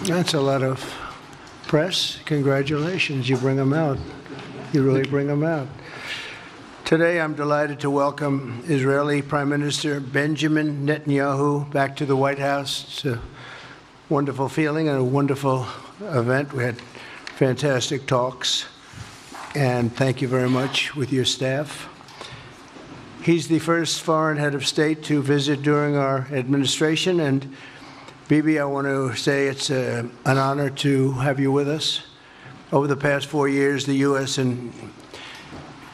That's a lot of press. Congratulations. You bring them out. You really bring them out. Today, I'm delighted to welcome Israeli Prime Minister Benjamin Netanyahu back to the White House. It's a wonderful feeling and a wonderful event. We had fantastic talks, and thank you very much with your staff. He's the first foreign head of state to visit during our administration, and Bibi, I want to say it's an honor to have you with us. Over the past 4 years, the U.S. and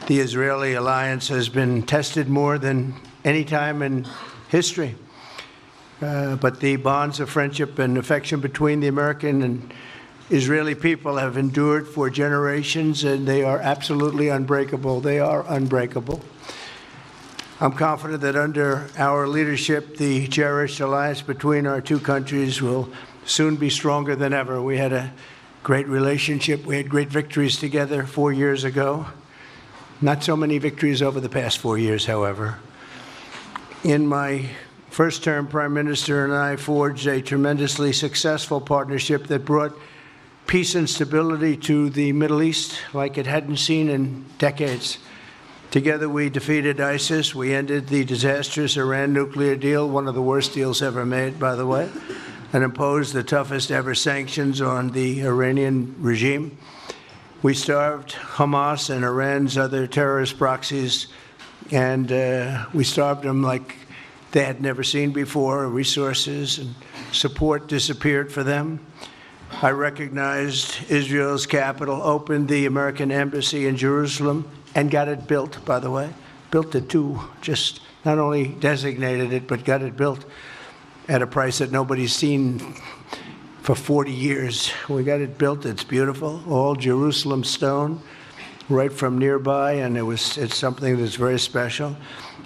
the Israeli alliance has been tested more than any time in history. But the bonds of friendship and affection between the American and Israeli people have endured for generations, and they are absolutely unbreakable. They are unbreakable. I'm confident that under our leadership, the cherished alliance between our two countries will soon be stronger than ever. We had a great relationship. We had great victories together 4 years ago. Not so many victories over the past 4 years, however. In my first term, Prime Minister and I forged a tremendously successful partnership that brought peace and stability to the Middle East like it hadn't seen in decades. Together, we defeated ISIS. We ended the disastrous Iran nuclear deal, one of the worst deals ever made, by the way, and imposed the toughest ever sanctions on the Iranian regime. We starved Hamas and Iran's other terrorist proxies, and we starved them like they had never seen before. Resources and support disappeared for them. I recognized Israel's capital, opened the American embassy in Jerusalem, and got it built, by the way. Built it too, just not only designated it, but got it built at a price that nobody's seen for 40 years. We got it built, it's beautiful, all Jerusalem stone, right from nearby, and it's something that's very special.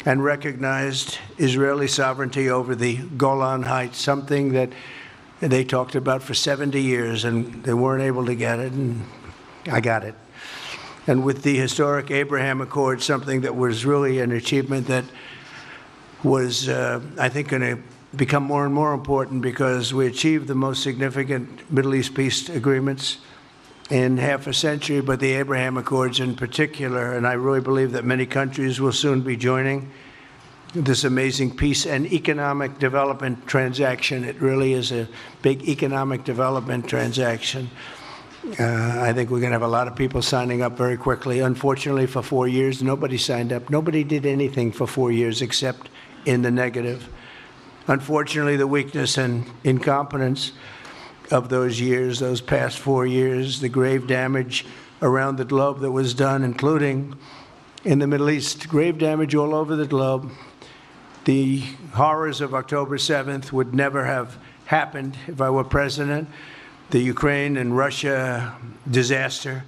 And recognized Israeli sovereignty over the Golan Heights, something that they talked about for 70 years, and they weren't able to get it, and I got it. And with the historic Abraham Accord, something that was really an achievement that was, I think, going to become more and more important because we achieved the most significant Middle East peace agreements in half a century, but the Abraham Accords in particular, and I really believe that many countries will soon be joining this amazing peace and economic development transaction. It really is a big economic development transaction. I think we're going to have a lot of people signing up very quickly. Unfortunately, for 4 years, nobody signed up. Nobody did anything for 4 years except in the negative. Unfortunately, the weakness and incompetence of those years, those past 4 years, the grave damage around the globe that was done, including in the Middle East, grave damage all over the globe. The horrors of October 7th would never have happened if I were president. The Ukraine and Russia disaster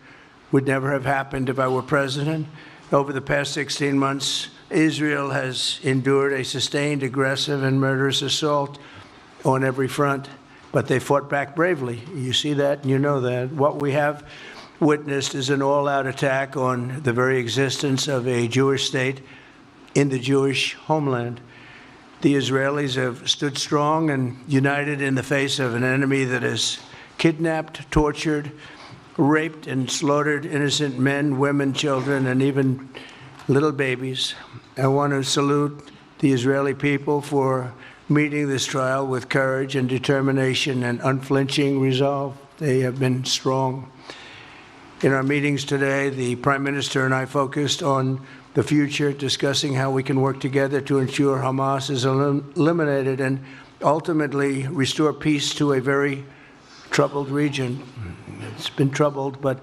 would never have happened if I were president. Over the past 16 months, Israel has endured a sustained, aggressive, and murderous assault on every front, but they fought back bravely. You see that, and you know that. What we have witnessed is an all-out attack on the very existence of a Jewish state in the Jewish homeland. The Israelis have stood strong and united in the face of an enemy that has kidnapped, tortured, raped, and slaughtered innocent men, women, children, and even little babies. I want to salute the Israeli people for meeting this trial with courage and determination and unflinching resolve. They have been strong. In our meetings today, the Prime Minister and I focused on the future, discussing how we can work together to ensure Hamas is eliminated and ultimately restore peace to a very troubled region. It's been troubled, but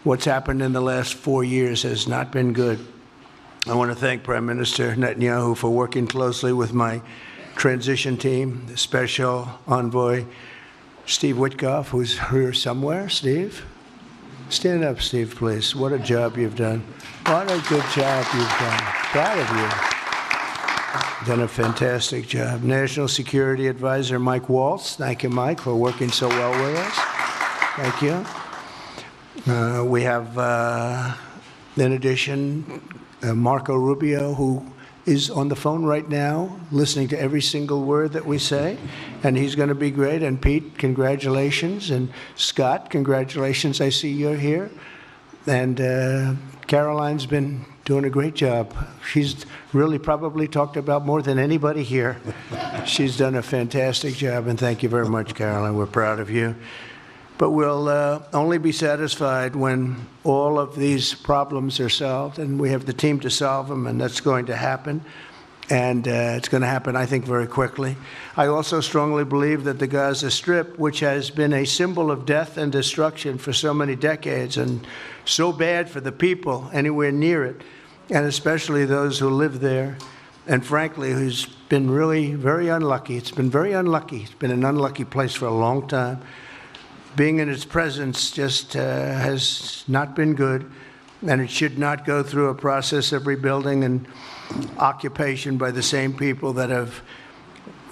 what's happened in the last 4 years has not been good. I want to thank Prime Minister Netanyahu for working closely with my transition team, the Special Envoy Steve Witkoff, who's here somewhere. Steve? Stand up, Steve, please. What a job you've done. What a good job you've done. Proud of you. Done a fantastic job. National Security Advisor Mike Waltz. Thank you, Mike, for working so well with us. Thank you. We have, in addition, Marco Rubio, who is on the phone right now, listening to every single word that we say, and he's going to be great. And Pete, congratulations. And Scott, congratulations. I see you're here. And Caroline's been doing a great job. She's really probably talked about more than anybody here. She's done a fantastic job, and thank you very much, Caroline. We're proud of you. But we'll only be satisfied when all of these problems are solved, and we have the team to solve them, and that's going to happen. And it's going to happen, I think, very quickly. I also strongly believe that the Gaza Strip, which has been a symbol of death and destruction for so many decades, and so bad for the people anywhere near it, and especially those who live there, and frankly, who's been really very unlucky. It's been very unlucky. It's been an unlucky place for a long time. Being in its presence just has not been good, and it should not go through a process of rebuilding and occupation by the same people that have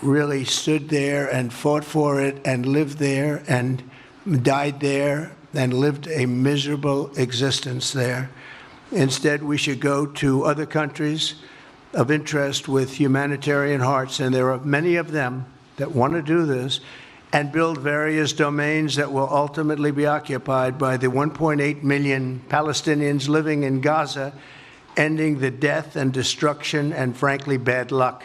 really stood there and fought for it and lived there and died there and lived a miserable existence there. Instead, we should go to other countries of interest with humanitarian hearts, and there are many of them that want to do this, and build various domains that will ultimately be occupied by the 1.8 million Palestinians living in Gaza, ending the death and destruction and, frankly, bad luck.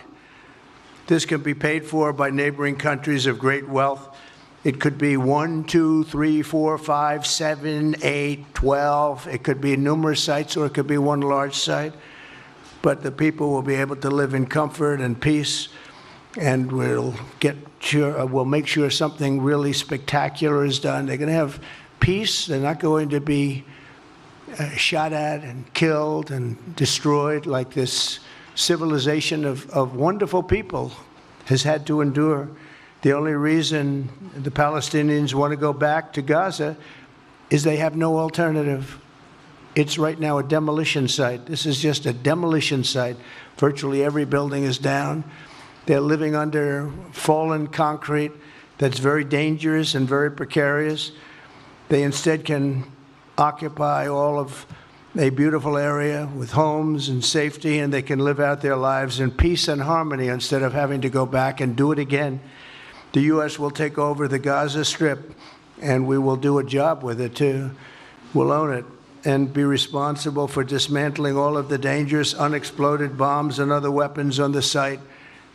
This can be paid for by neighboring countries of great wealth. It could be 1, 2, 3, 4, 5, 7, 8, 12. It could be numerous sites, or it could be one large site. But the people will be able to live in comfort and peace, and we'll make sure something really spectacular is done. They're going to have peace. They're not going to be shot at and killed and destroyed like this civilization of wonderful people has had to endure. The only reason the Palestinians want to go back to Gaza is they have no alternative. It's right now a demolition site. This is just a demolition site. Virtually every building is down. They're living under fallen concrete that's very dangerous and very precarious. They instead can occupy all of a beautiful area with homes and safety, and they can live out their lives in peace and harmony instead of having to go back and do it again. The U.S. will take over the Gaza Strip, and we will do a job with it, too. We'll own it and be responsible for dismantling all of the dangerous unexploded bombs and other weapons on the site,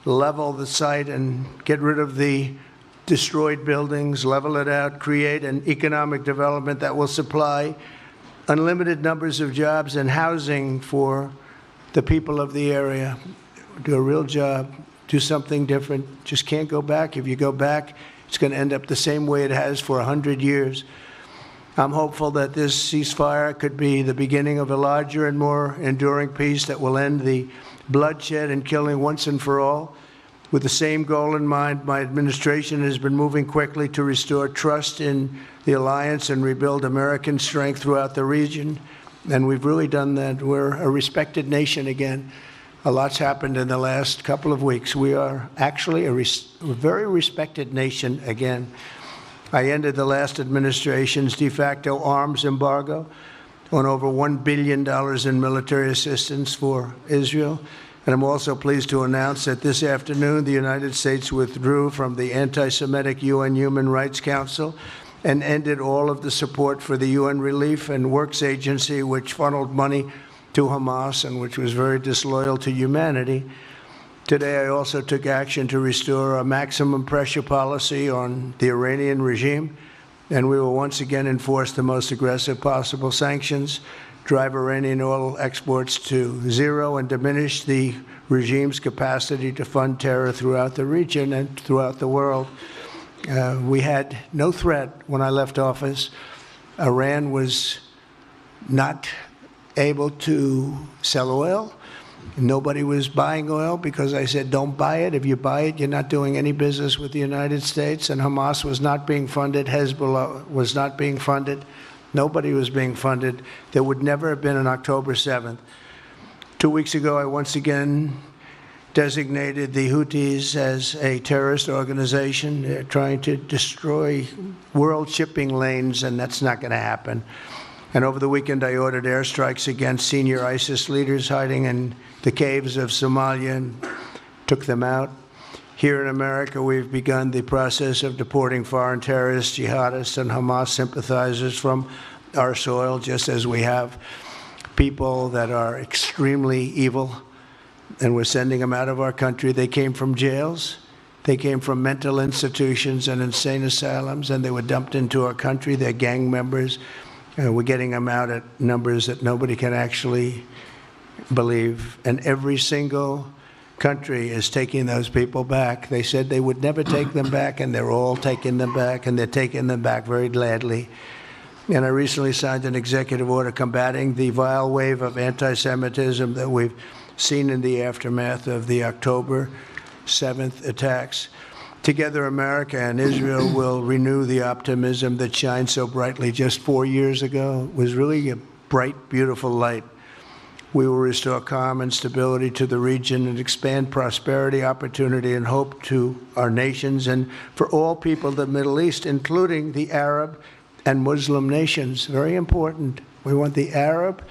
level the site and get rid of the destroyed buildings, level it out, create an economic development that will supply unlimited numbers of jobs and housing for the people of the area. Do a real job, do something different. Just can't go back. If you go back, it's going to end up the same way it has for 100 years. I'm hopeful that this ceasefire could be the beginning of a larger and more enduring peace that will end the bloodshed and killing once and for all. With the same goal in mind, my administration has been moving quickly to restore trust in the alliance and rebuild American strength throughout the region. And we've really done that. We're a respected nation again. A lot's happened in the last couple of weeks. We are actually a very respected nation again. I ended the last administration's de facto arms embargo on over $1 billion in military assistance for Israel. And I'm also pleased to announce that this afternoon, the United States withdrew from the anti-Semitic UN Human Rights Council and ended all of the support for the UN Relief and Works Agency, which funneled money to Hamas and which was very disloyal to humanity. Today, I also took action to restore a maximum pressure policy on the Iranian regime, and we will once again enforce the most aggressive possible sanctions, drive Iranian oil exports to zero, and diminish the regime's capacity to fund terror throughout the region and throughout the world. We had no threat when I left office. Iran was not able to sell oil. Nobody was buying oil because I said, don't buy it. If you buy it, you're not doing any business with the United States. And Hamas was not being funded. Hezbollah was not being funded. Nobody was being funded. There would never have been an October 7th. 2 weeks ago, I once again designated the Houthis as a terrorist organization. They're trying to destroy world shipping lanes, and that's not going to happen. And over the weekend, I ordered airstrikes against senior ISIS leaders hiding in the caves of Somalia and took them out. Here in America, we've begun the process of deporting foreign terrorists, jihadists, and Hamas sympathizers from our soil, just as we have people that are extremely evil, and we're sending them out of our country. They came from jails. They came from mental institutions and insane asylums, and they were dumped into our country. They're gang members. We're getting them out at numbers that nobody can actually believe. And every single country is taking those people back. They said they would never take them back, and they're all taking them back, and they're taking them back very gladly. And I recently signed an executive order combating the vile wave of anti-Semitism that we've seen in the aftermath of the October 7th attacks. Together, America and Israel will renew the optimism that shined so brightly just 4 years ago. It was really a bright, beautiful light. We will restore calm and stability to the region and expand prosperity, opportunity, and hope to our nations and for all people of the Middle East, including the Arab and Muslim nations. Very important. We want the Arab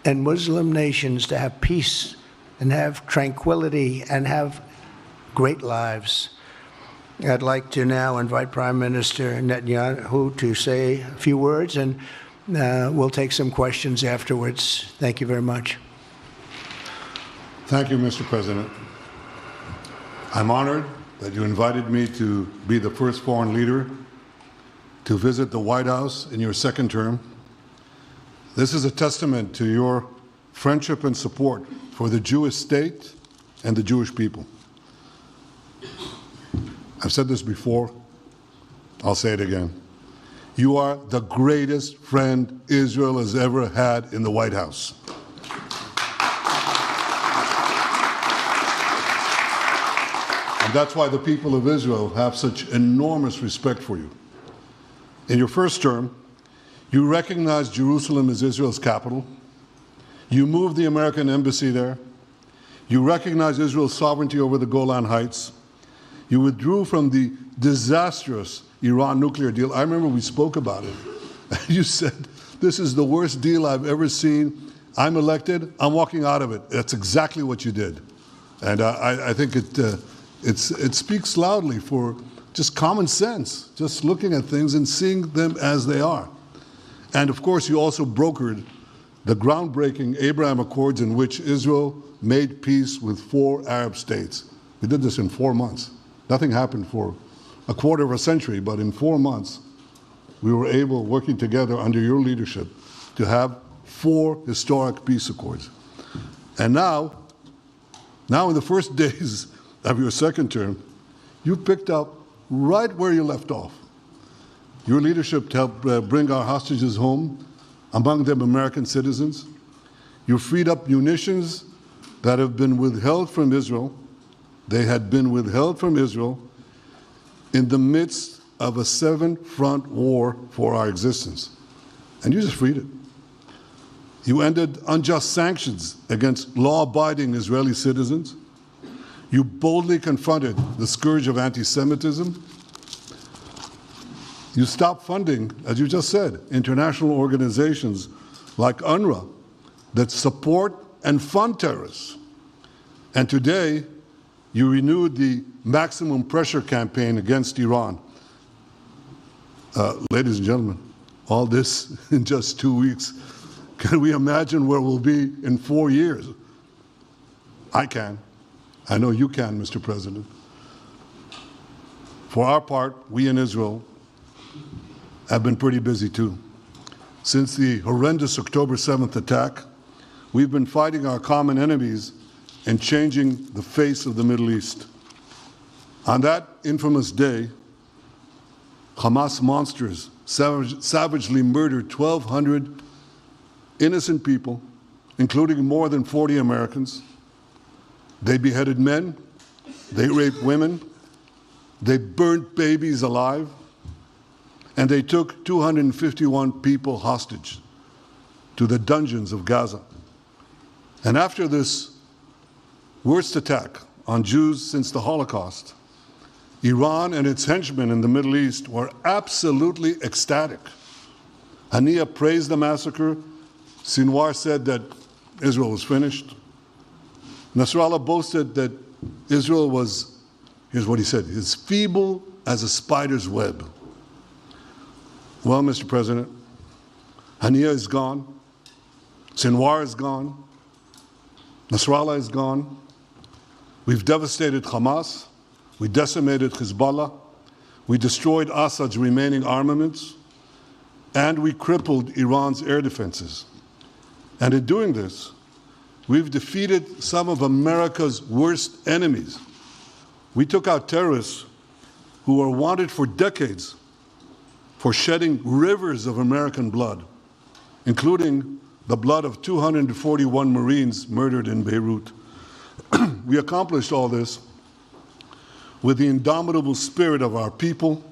and Muslim nations to have peace and have tranquility and have great lives. I'd like to now invite Prime Minister Netanyahu to say a few words, and we'll take some questions afterwards. Thank you very much. Thank you, Mr. President. I'm honored that you invited me to be the first foreign leader to visit the White House in your second term. This is a testament to your friendship and support for the Jewish state and the Jewish people. I've said this before, I'll say it again. You are the greatest friend Israel has ever had in the White House. And that's why the people of Israel have such enormous respect for you. In your first term, you recognized Jerusalem as Israel's capital. You moved the American embassy there. You recognized Israel's sovereignty over the Golan Heights. You withdrew from the disastrous Iran nuclear deal. I remember we spoke about it. You said, this is the worst deal I've ever seen. I'm elected, I'm walking out of it. That's exactly what you did. And I think it speaks loudly for just common sense, just looking at things and seeing them as they are. And of course, you also brokered the groundbreaking Abraham Accords in which Israel made peace with 4 Arab states. We did this in 4 months. Nothing happened for a quarter of a century, but in 4 months, we were able, working together under your leadership, to have 4 historic peace accords. And now in the first days of your second term, you picked up right where you left off. Your leadership helped bring our hostages home, among them American citizens. You freed up munitions that have been withheld from Israel. They had been withheld from Israel in the midst of a 7-front war for our existence. And you just freed it. You ended unjust sanctions against law-abiding Israeli citizens. You boldly confronted the scourge of anti-Semitism. You stopped funding, as you just said, international organizations like UNRWA that support and fund terrorists. And today, you renewed the maximum pressure campaign against Iran. Ladies and gentlemen, all this in just 2 weeks. Can we imagine where we'll be in 4 years? I can. I know you can, Mr. President. For our part, we in Israel have been pretty busy too. Since the horrendous October 7th attack, we've been fighting our common enemies and changing the face of the Middle East. On that infamous day, Hamas monsters savagely murdered 1,200 innocent people, including more than 40 Americans. They beheaded men, they raped women, they burnt babies alive, and they took 251 people hostage to the dungeons of Gaza. And after this worst attack on Jews since the Holocaust, Iran and its henchmen in the Middle East were absolutely ecstatic. Haniya praised the massacre. Sinwar said that Israel was finished. Nasrallah boasted that Israel was, here's what he said, as feeble as a spider's web. Well, Mr. President, Haniya is gone. Sinwar is gone. Nasrallah is gone. We've devastated Hamas. We decimated Hezbollah. We destroyed Assad's remaining armaments. And we crippled Iran's air defenses. And in doing this, we've defeated some of America's worst enemies. We took out terrorists who were wanted for decades for shedding rivers of American blood, including the blood of 241 Marines murdered in Beirut. We accomplished all this with the indomitable spirit of our people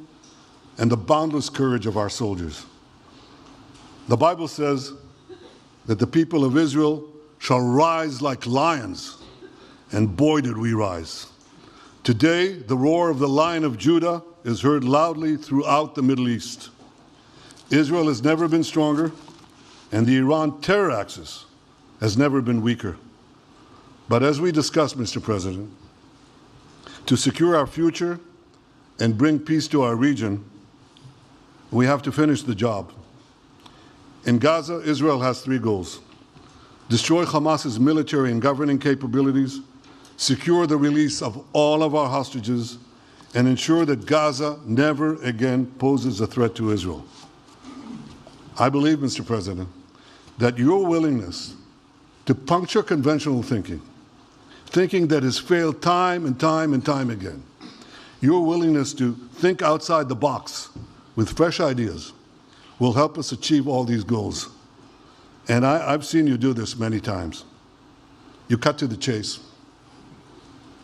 and the boundless courage of our soldiers. The Bible says that the people of Israel shall rise like lions, and boy did we rise. Today, the roar of the Lion of Judah is heard loudly throughout the Middle East. Israel has never been stronger, and the Iran terror axis has never been weaker. But as we discussed, Mr. President, to secure our future and bring peace to our region, we have to finish the job. In Gaza, Israel has 3 goals: destroy Hamas's military and governing capabilities, secure the release of all of our hostages, and ensure that Gaza never again poses a threat to Israel. I believe, Mr. President, that your willingness to puncture conventional thinking that has failed time and time and time again, your willingness to think outside the box with fresh ideas will help us achieve all these goals. And I've seen you do this many times. You cut to the chase.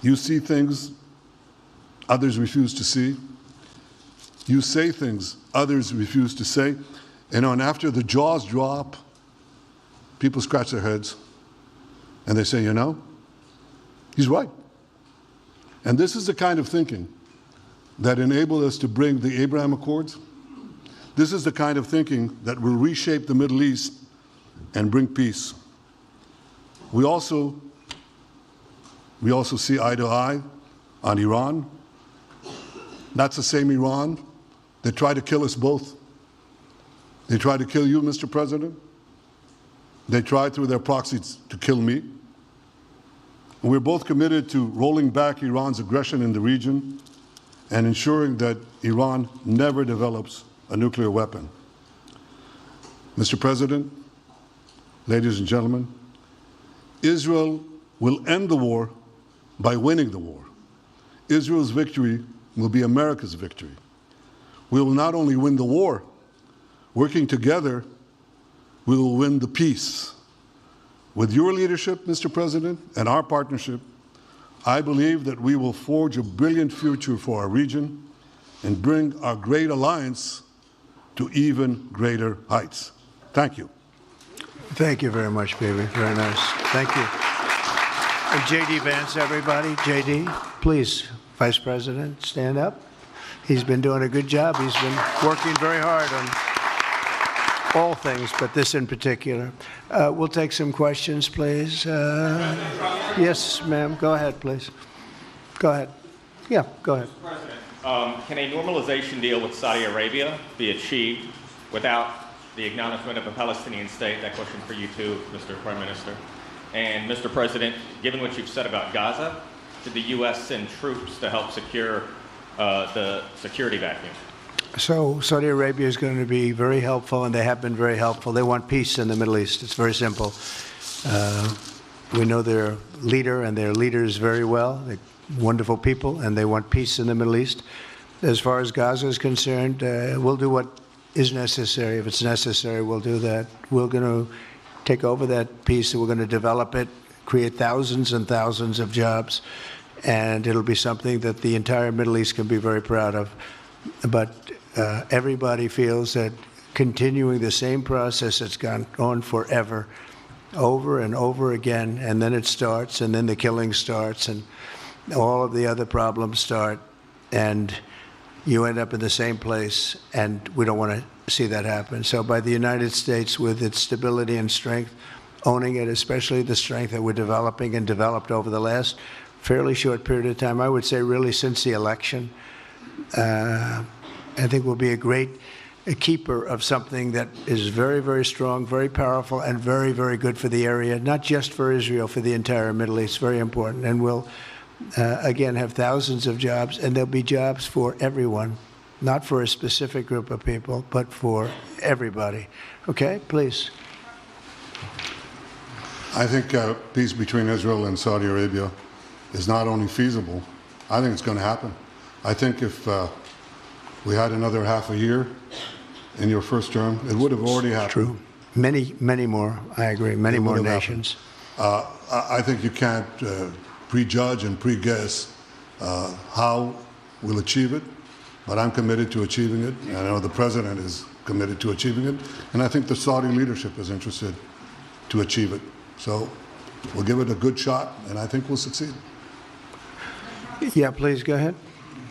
You see things others refuse to see. You say things others refuse to say. And after the jaws drop, people scratch their heads and they say, you know, he's right. And this is the kind of thinking that enabled us to bring the Abraham Accords. This is the kind of thinking that will reshape the Middle East and bring peace. We also see eye to eye on Iran. That's the same Iran that tried to kill us both. They tried to kill you, Mr. President. They tried through their proxies to kill me. And we're both committed to rolling back Iran's aggression in the region and ensuring that Iran never develops a nuclear weapon. Mr. President, ladies and gentlemen, Israel will end the war by winning the war. Israel's victory will be America's victory. We will not only win the war, working together, we will win the peace. With your leadership, Mr. President, and our partnership, I believe that we will forge a brilliant future for our region and bring our great alliance to even greater heights. Thank you. Thank you very much, baby. Very nice. Thank you. And J.D. Vance, everybody. J.D., please, Vice President, stand up. He's been doing a good job. He's been working very hard on all things, but this in particular. We'll take some questions, please. Yes, ma'am. Go ahead, please. Go ahead. Yeah, go ahead. Mr. President, can a normalization deal with Saudi Arabia be achieved without the acknowledgement of a Palestinian state? That question for you too, Mr. Prime Minister. And Mr. President, given what you've said about Gaza, did the U.S. send troops to help secure the security vacuum? So Saudi Arabia is going to be very helpful, and they have been very helpful. They want peace in the Middle East. It's very simple. We know their leader and their leaders very well. They're wonderful people, and they want peace in the Middle East. As far as Gaza is concerned, we'll do what is necessary. If it's necessary, we'll do that. We're going to take over that peace, and we're going to develop it, create thousands and thousands of jobs, and it'll be something that the entire Middle East can be very proud of. But everybody feels that continuing the same process that's gone on forever, over and over again, and then it starts, and then the killing starts, and all of the other problems start, and you end up in the same place, and we don't want to see that happen. So by the United States, with its stability and strength, owning it, especially the strength that we're developing and developed over the last fairly short period of time, I would say really since the election, I think we'll be a keeper of something that is very, very strong, very powerful, and very, very good for the area, not just for Israel, for the entire Middle East. Very important. And we'll, again, have thousands of jobs, and there'll be jobs for everyone, not for a specific group of people, but for everybody. Okay, please. I think peace between Israel and Saudi Arabia is not only feasible, I think it's going to happen. I think if we had another half a year in your first term, it would have already happened. True. Many more, I agree, many more nations. I think you can't prejudge and pre-guess how we'll achieve it, but I'm committed to achieving it. And I know the President is committed to achieving it, and I think the Saudi leadership is interested to achieve it. So we'll give it a good shot, and I think we'll succeed. Yeah, please, go ahead.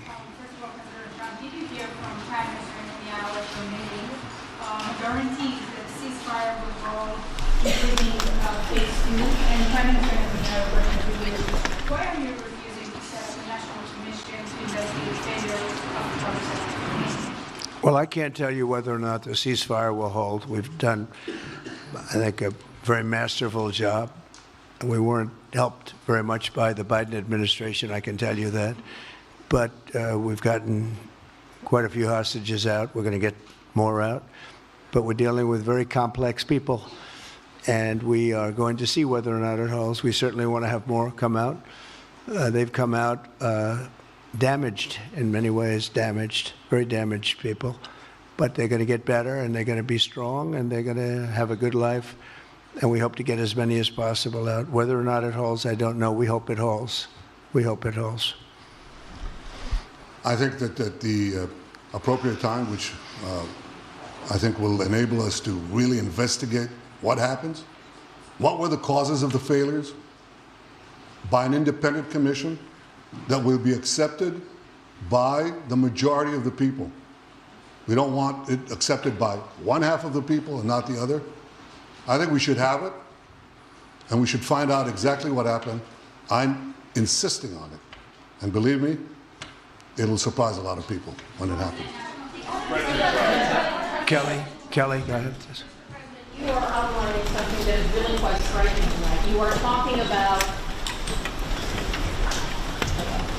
First of all, President Trump, did you hear from Prime Minister Netanyahu at your meeting guarantees that ceasefire will hold, including phase 2? And Prime Minister Netanyahu, question to you, why are you refusing to set up a national commission to investigate failures of the process? Well, I can't tell you whether or not the ceasefire will hold. We've done, I think, a very masterful job. We weren't helped very much by the Biden administration, I can tell you that. But we've gotten quite a few hostages out. We're going to get more out. But we're dealing with very complex people. And we are going to see whether or not it holds. We certainly want to have more come out. They've come out damaged in many ways, very damaged people. But they're going to get better, and they're going to be strong, and they're going to have a good life. And we hope to get as many as possible out. Whether or not it holds, I don't know. We hope it holds. We hope it holds. I think that at the appropriate time, which I think will enable us to really investigate what happens, what were the causes of the failures, by an independent commission that will be accepted by the majority of the people. We don't want it accepted by one half of the people and not the other. I think we should have it, and we should find out exactly what happened. I'm insisting on it. And believe me, it'll surprise a lot of people when it happens. Kelly, go ahead. You are outlining something that is really quite striking tonight. You are talking about...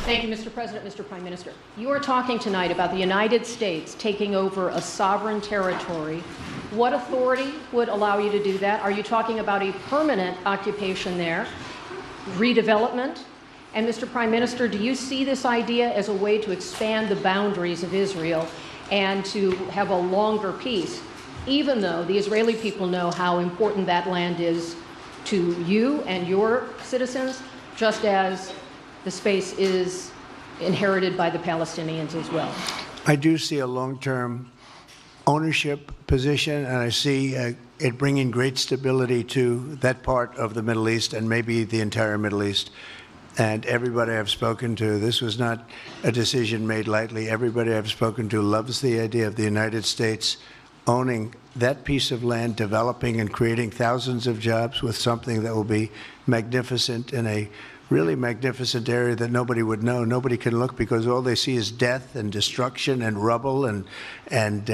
Thank you, Mr. President, Mr. Prime Minister. You are talking tonight about the United States taking over a sovereign territory. What authority would allow you to do that? Are you talking about a permanent occupation there, redevelopment? And Mr. Prime Minister, do you see this idea as a way to expand the boundaries of Israel and to have a longer peace, even though the Israeli people know how important that land is to you and your citizens, just as the space is inherited by the Palestinians as well? I do see a long-term ownership position, and I see it bringing great stability to that part of the Middle East and maybe the entire Middle East. And everybody I've spoken to, this was not a decision made lightly. Everybody I've spoken to loves the idea of the United States owning that piece of land, developing and creating thousands of jobs with something that will be magnificent in a really magnificent area that nobody would know. Nobody can look because all they see is death and destruction and rubble and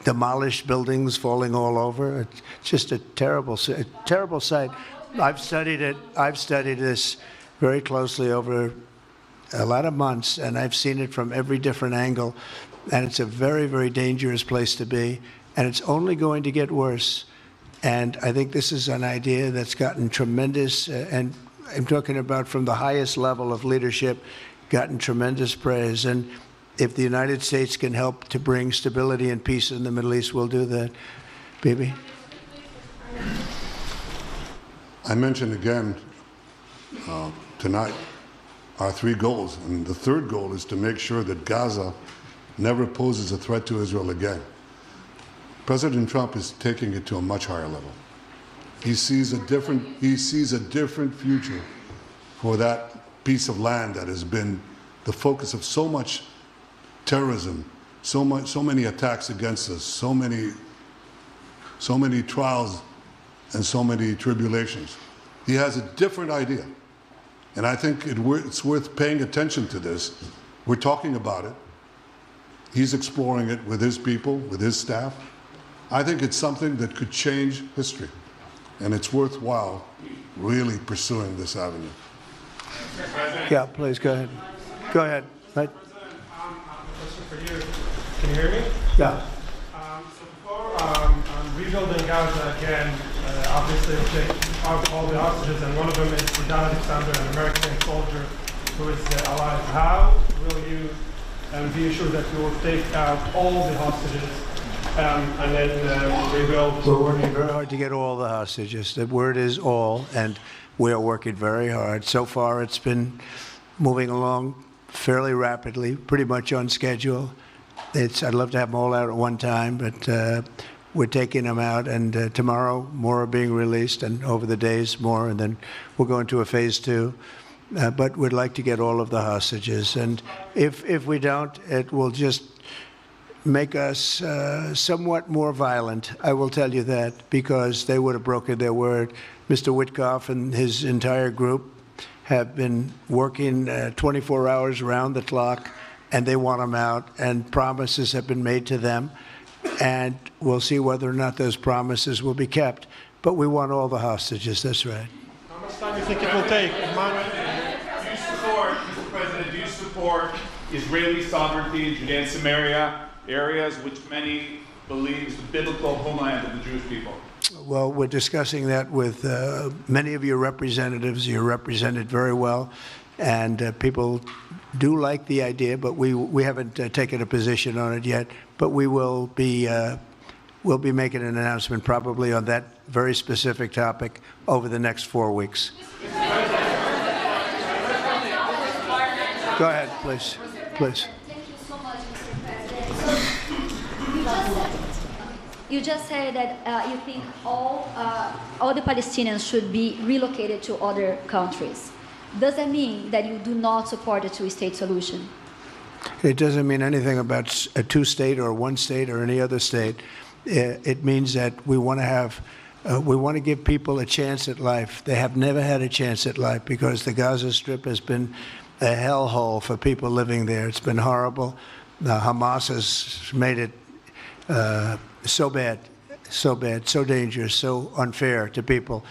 demolished buildings falling all over. It's just a terrible sight. I've studied it. I've studied this very closely over a lot of months, and I've seen it from every different angle. And it's a very, very dangerous place to be, and it's only going to get worse. And I think this is an idea that's gotten tremendous, and I'm talking about from the highest level of leadership, gotten tremendous praise. And if the United States can help to bring stability and peace in the Middle East, we'll do that. Bibi? I mentioned again tonight our three goals. And the third goal is to make sure that Gaza never poses a threat to Israel again. President Trump is taking it to a much higher level. He sees a different future for that piece of land that has been the focus of so much terrorism, so many attacks against us, so many trials and so many tribulations. He has a different idea. And I think it's worth paying attention to this. We're talking about it. He's exploring it with his people, with his staff. I think it's something that could change history. And it's worthwhile really pursuing this avenue. Yeah, please, go ahead. Go ahead. Right. Question for you. Can you hear me? Yeah. So before rebuilding Gaza again, obviously we'll take out all the hostages, and one of them is Don Alexander, an American soldier who is alive. How will you be assured that you will take out all the hostages and then rebuild? We're working very hard to get all the hostages. The word is all, and we are working very hard. So far, it's been moving along fairly rapidly, pretty much on schedule. I'd love to have them all out at one time, but we're taking them out, and tomorrow more are being released, and over the days more, and then we'll go into a phase 2. But we'd like to get all of the hostages, and if we don't, it will just make us somewhat more violent. I will tell you that, because they would have broken their word. Mr. Witkoff and his entire group have been working 24 hours around the clock, and they want them out, and promises have been made to them, and we'll see whether or not those promises will be kept. But we want all the hostages, that's right. How much time do you think it will take? Do you support, Mr. President, do you support Israeli sovereignty in Judea and Samaria, areas which many believe is the biblical homeland of the Jewish people? Well, we're discussing that with many of your representatives. You're represented very well, and people do like the idea, but we haven't taken a position on it yet. But we'll be making an announcement probably on that very specific topic over the next 4 weeks. Go ahead, please. Please. Thank you so much, Mr. President. You just said that you think all the Palestinians should be relocated to other countries. Does that mean that you do not support a two-state solution? It doesn't mean anything about a two-state or one state or any other state. It means that we want to give people a chance at life. They have never had a chance at life because the Gaza Strip has been a hellhole for people living there. It's been horrible. Hamas has made it so bad, so dangerous, so unfair to people.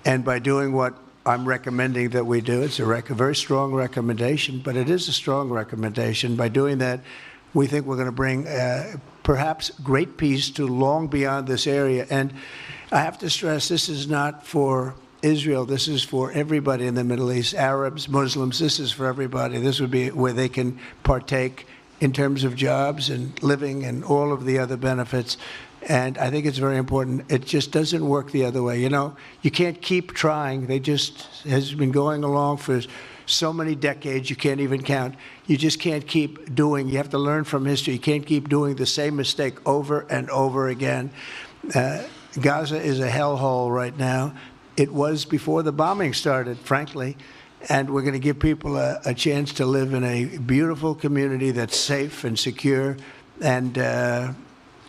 And by doing what I'm recommending that we do, it's a very strong recommendation, but it is a strong recommendation. By doing that, we think we're going to bring perhaps great peace to long beyond this area. And I have to stress, this is not for Israel. This is for everybody in the Middle East, Arabs, Muslims. This is for everybody. This would be where they can partake in terms of jobs and living and all of the other benefits. And I think it's very important. It just doesn't work the other way. You know, you can't keep trying. They just has been going along for so many decades, you can't even count. You just can't keep doing. You have to learn from history. You can't keep doing the same mistake over and over again. Gaza is a hellhole right now. It was before the bombing started, frankly. And we're going to give people a chance to live in a beautiful community that's safe and secure. And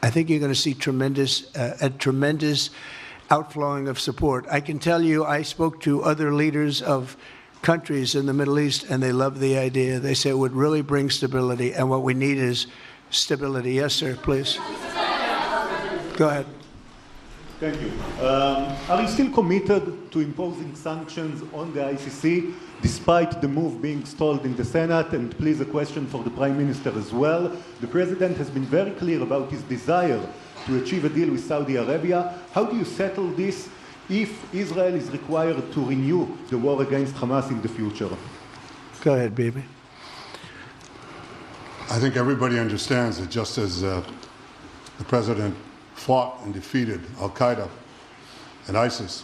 I think you're going to see a tremendous outflowing of support. I can tell you, I spoke to other leaders of countries in the Middle East, and they love the idea. They say it would really bring stability, and what we need is stability. Yes, sir, please. Go ahead. Thank you. Are you still committed to imposing sanctions on the ICC, despite the move being stalled in the Senate? And please, a question for the Prime Minister as well. The President has been very clear about his desire to achieve a deal with Saudi Arabia. How do you settle this if Israel is required to renew the war against Hamas in the future? Go ahead, Bibi. I think everybody understands that just as the President fought and defeated Al-Qaeda and ISIS,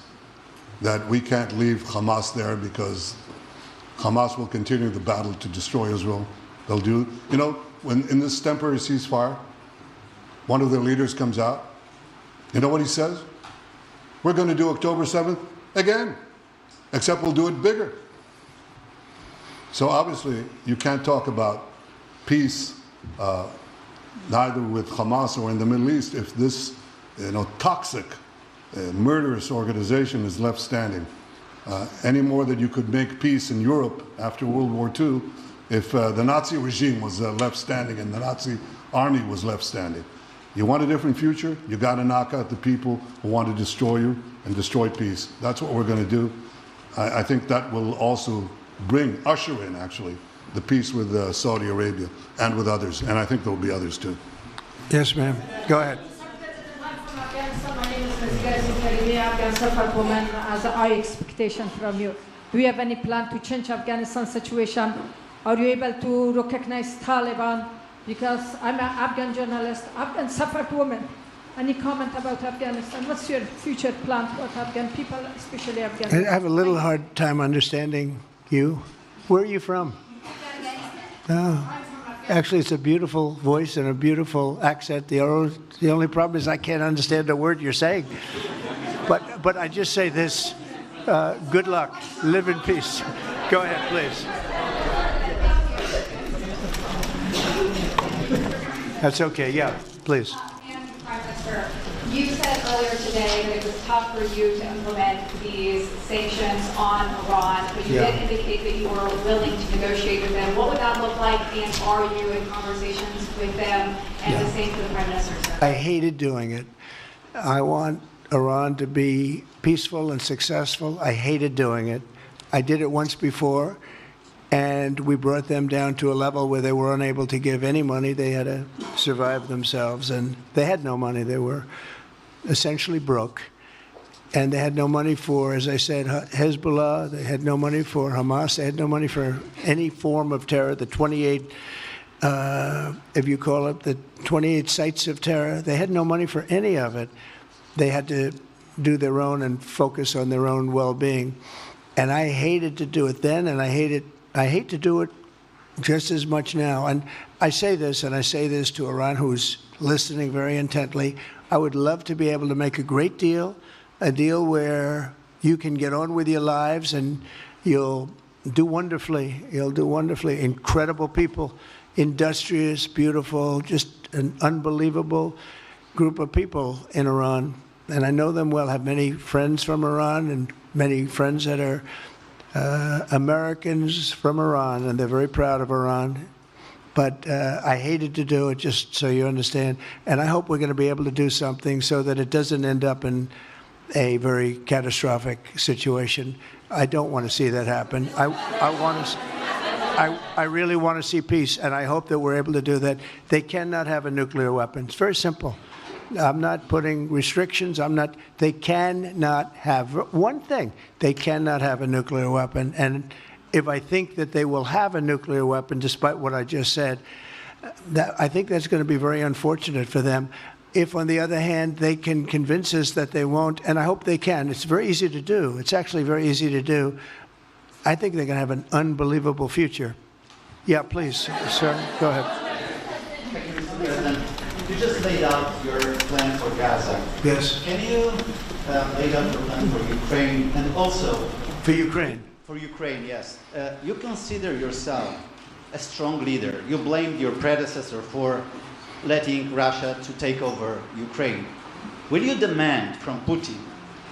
that we can't leave Hamas there because Hamas will continue the battle to destroy Israel. They'll do, you know, when in this temporary ceasefire, one of their leaders comes out, you know what he says? We're going to do October 7th again, except we'll do it bigger. So obviously, you can't talk about peace neither with Hamas or in the Middle East, if this toxic, murderous organization is left standing. Any more than you could make peace in Europe after World War II if the Nazi regime was left standing and the Nazi army was left standing. You want a different future? You got to knock out the people who want to destroy you and destroy peace. That's what we're going to do. I think that will also usher in, actually, the peace with Saudi Arabia and with others. And I think there will be others, too. Yes, ma'am. Go ahead. My name is Riviera, Afghan woman, as a high expectation from you. Do you have any plan to change Afghanistan situation? Are you able to recognize Taliban? Because I'm an Afghan journalist, Afghan suffered woman. Any comment about Afghanistan? What's your future plan for Afghan people, especially Afghanistan? I have a little hard time understanding you. Where are you from? Oh. Actually, it's a beautiful voice and a beautiful accent. The only problem is I can't understand a word you're saying. But I just say this, good luck, live in peace. Go ahead, please. That's okay, yeah, please. Prime Minister, you said earlier today that it was tough for you to implement these sanctions on Iran, but you did indicate that you were willing to negotiate with them. What would that look like, and are you in conversations with them? And the same for the Prime Minister, sir. I hated doing it. I want Iran to be peaceful and successful. I hated doing it. I did it once before, and we brought them down to a level where they were unable to give any money. They had to survive themselves, and they had no money. They were essentially broke, and they had no money for, as I said, Hezbollah. They had no money for Hamas. They had no money for any form of terror. The 28, if you call it, the 28 sites of terror, they had no money for any of it. They had to do their own and focus on their own well-being. And I hated to do it then, and I hate to do it just as much now. And I say this, and I say this to Iran, who's listening very intently. I would love to be able to make a great deal, a deal where you can get on with your lives and you'll do wonderfully. You'll do wonderfully. Incredible people, industrious, beautiful, just an unbelievable group of people in Iran. And I know them well, have many friends from Iran and many friends that are Americans from Iran, and they're very proud of Iran. But I hated to do it, just so you understand. And I hope we're going to be able to do something so that it doesn't end up in a very catastrophic situation. I don't want to see that happen. I really want to see peace, and I hope that we're able to do that. They cannot have a nuclear weapon. It's very simple. I'm not putting restrictions. They cannot have one thing. They cannot have a nuclear weapon. And if I think that they will have a nuclear weapon, despite what I just said, I think that's going to be very unfortunate for them. If, on the other hand, they can convince us that they won't, and I hope they can. It's very easy to do. It's actually very easy to do. I think they're going to have an unbelievable future. Yeah, please, sir, go ahead. You just laid out your plan for Gaza. Yes. Can you lay out your plan for Ukraine and also... For Ukraine? For Ukraine, yes. You consider yourself a strong leader. You blamed your predecessor for letting Russia to take over Ukraine. Will you demand from Putin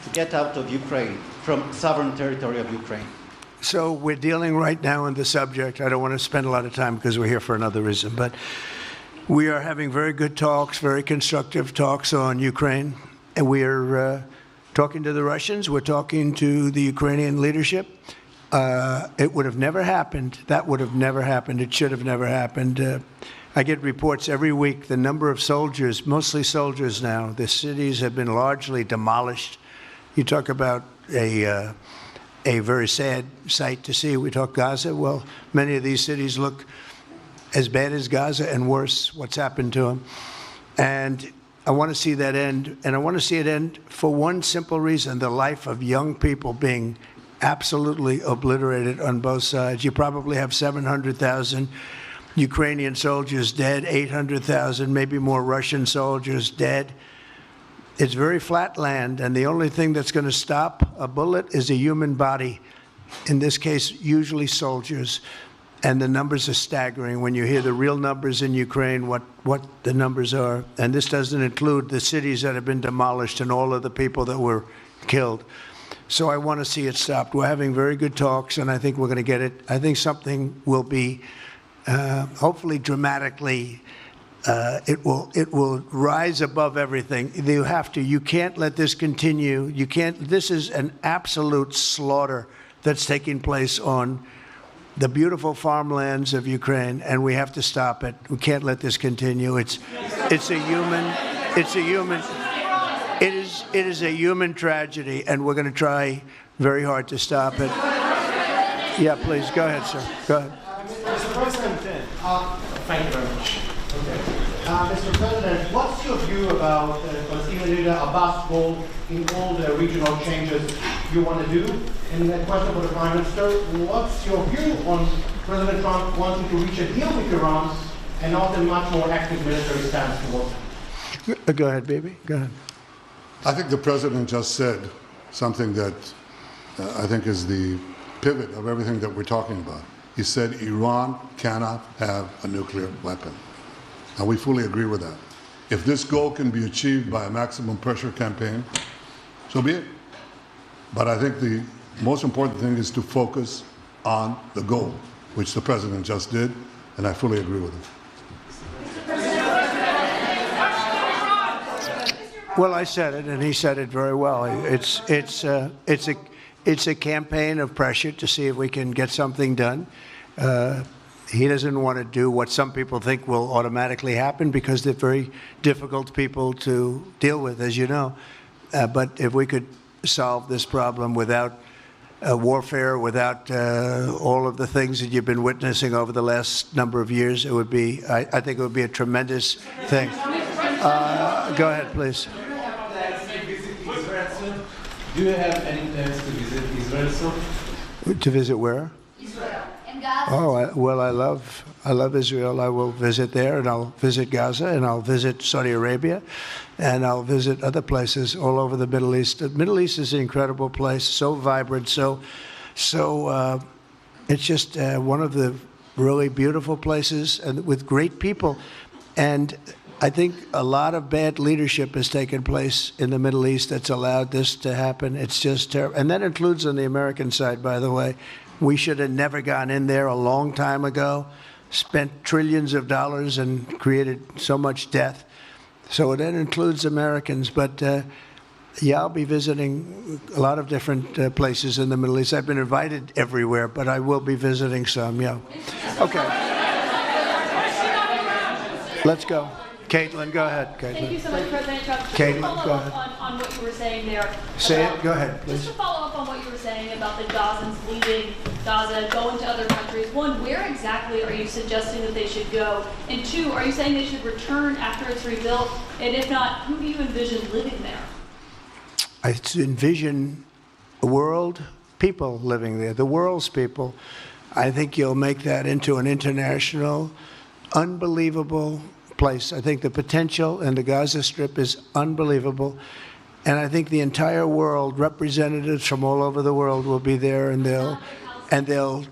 to get out of Ukraine, from sovereign territory of Ukraine? So we're dealing right now in the subject. I don't want to spend a lot of time because we're here for another reason, but we are having very good talks, very constructive talks on Ukraine. And we are talking to the Russians. We're talking to the Ukrainian leadership. It would have never happened. That would have never happened. It should have never happened. I get reports every week, the number of soldiers, mostly soldiers now. The cities have been largely demolished. You talk about a very sad sight to see. We talk Gaza. Well, many of these cities look as bad as Gaza and worse, what's happened to them. And I want to see that end. And I want to see it end for one simple reason, the life of young people being absolutely obliterated on both sides. You probably have 700,000 Ukrainian soldiers dead, 800,000, maybe more Russian soldiers dead. It's very flat land, and the only thing that's going to stop a bullet is a human body, in this case, usually soldiers. And the numbers are staggering. When you hear the real numbers in Ukraine, what the numbers are, and this doesn't include the cities that have been demolished and all of the people that were killed. So I want to see it stopped. We're having very good talks, and I think we're going to get it. I think something will be, hopefully dramatically, it will rise above everything. You can't let this continue. This is an absolute slaughter that's taking place on the beautiful farmlands of Ukraine, and we have to stop it. We can't let this continue. It is a human tragedy, and we're going to try very hard to stop it. Yeah, please, go ahead, sir. Go ahead. Mr. President, thank you very much. Mr. President, what's your view about Palestinian leader Abbas' role in all the regional changes you want to do? And a question for the Prime Minister, what's your view on President Trump wanting to reach a deal with Iran and not a much more active military stance towards it? Go ahead, baby. Go ahead. I think the President just said something that I think is the pivot of everything that we're talking about. He said Iran cannot have a nuclear weapon. And we fully agree with that. If this goal can be achieved by a maximum pressure campaign, so be it. But I think the most important thing is to focus on the goal, which the President just did, and I fully agree with him. Well, I said it, and he said it very well. It's a campaign of pressure to see if we can get something done. He doesn't want to do what some people think will automatically happen because they're very difficult people to deal with, as you know. But if we could solve this problem without warfare, without all of the things that you've been witnessing over the last number of years, it would be, I think it would be a tremendous thing. Go ahead, please. Do you have any plans to visit Israel soon? To visit where? Israel and Gaza. Oh, well, I love Israel. I will visit there, and I'll visit Gaza, and I'll visit Saudi Arabia, and I'll visit other places all over the Middle East. The Middle East is an incredible place, so vibrant, so it's just one of the really beautiful places, and with great people. And I think a lot of bad leadership has taken place in the Middle East that's allowed this to happen. It's just terrible. And that includes on the American side, by the way. We should have never gone in there a long time ago, spent trillions of dollars and created so much death. So that includes Americans. But yeah, I'll be visiting a lot of different places in the Middle East. I've been invited everywhere, but I will be visiting some, yeah. Okay. Let's go. Caitlin, go ahead. Caitlin. Thank you so much, President Trump. Caitlin, just to go follow ahead. up on what you were saying there. Say it. Go ahead, please. Just to follow up on what you were saying about the Gazans leaving Gaza, going to other countries. One, where exactly are you suggesting that they should go? And two, are you saying they should return after it's rebuilt? And if not, who do you envision living there? I envision a world, people living there, the world's people. I think you'll make that into an international, unbelievable place. I think the potential in the Gaza Strip is unbelievable. And I think the entire world, representatives from all over the world will be there, and they'll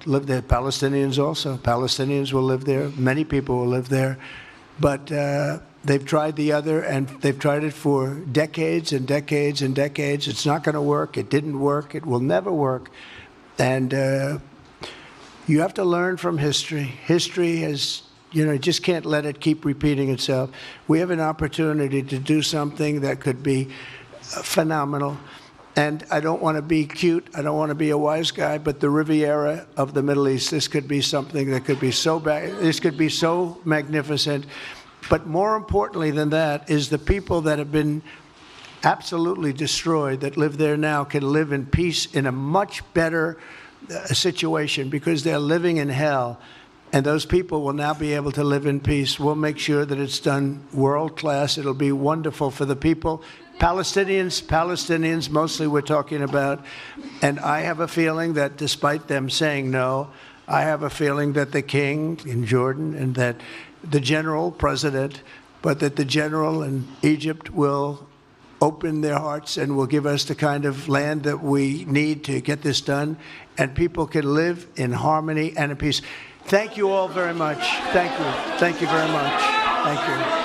live there. Palestinians also. Palestinians will live there. Many people will live there. But they've tried the other, and they've tried it for decades and decades and decades. It's not going to work. It didn't work. It will never work. And you have to learn from history. History has, you just can't let it keep repeating itself. We have an opportunity to do something that could be phenomenal. And I don't want to be cute. I don't want to be a wise guy, but the Riviera of the Middle East, this could be something that could be so bad. This could be so magnificent. But more importantly than that is the people that have been absolutely destroyed that live there now can live in peace in a much better situation because they're living in hell. And those people will now be able to live in peace. We'll make sure that it's done world class. It'll be wonderful for the people. Palestinians mostly we're talking about. And I have a feeling that despite them saying no, I have a feeling that the king in Jordan and that the general president, but that the general in Egypt will open their hearts and will give us the kind of land that we need to get this done. And people can live in harmony and in peace. Thank you all very much. Thank you. Thank you very much. Thank you.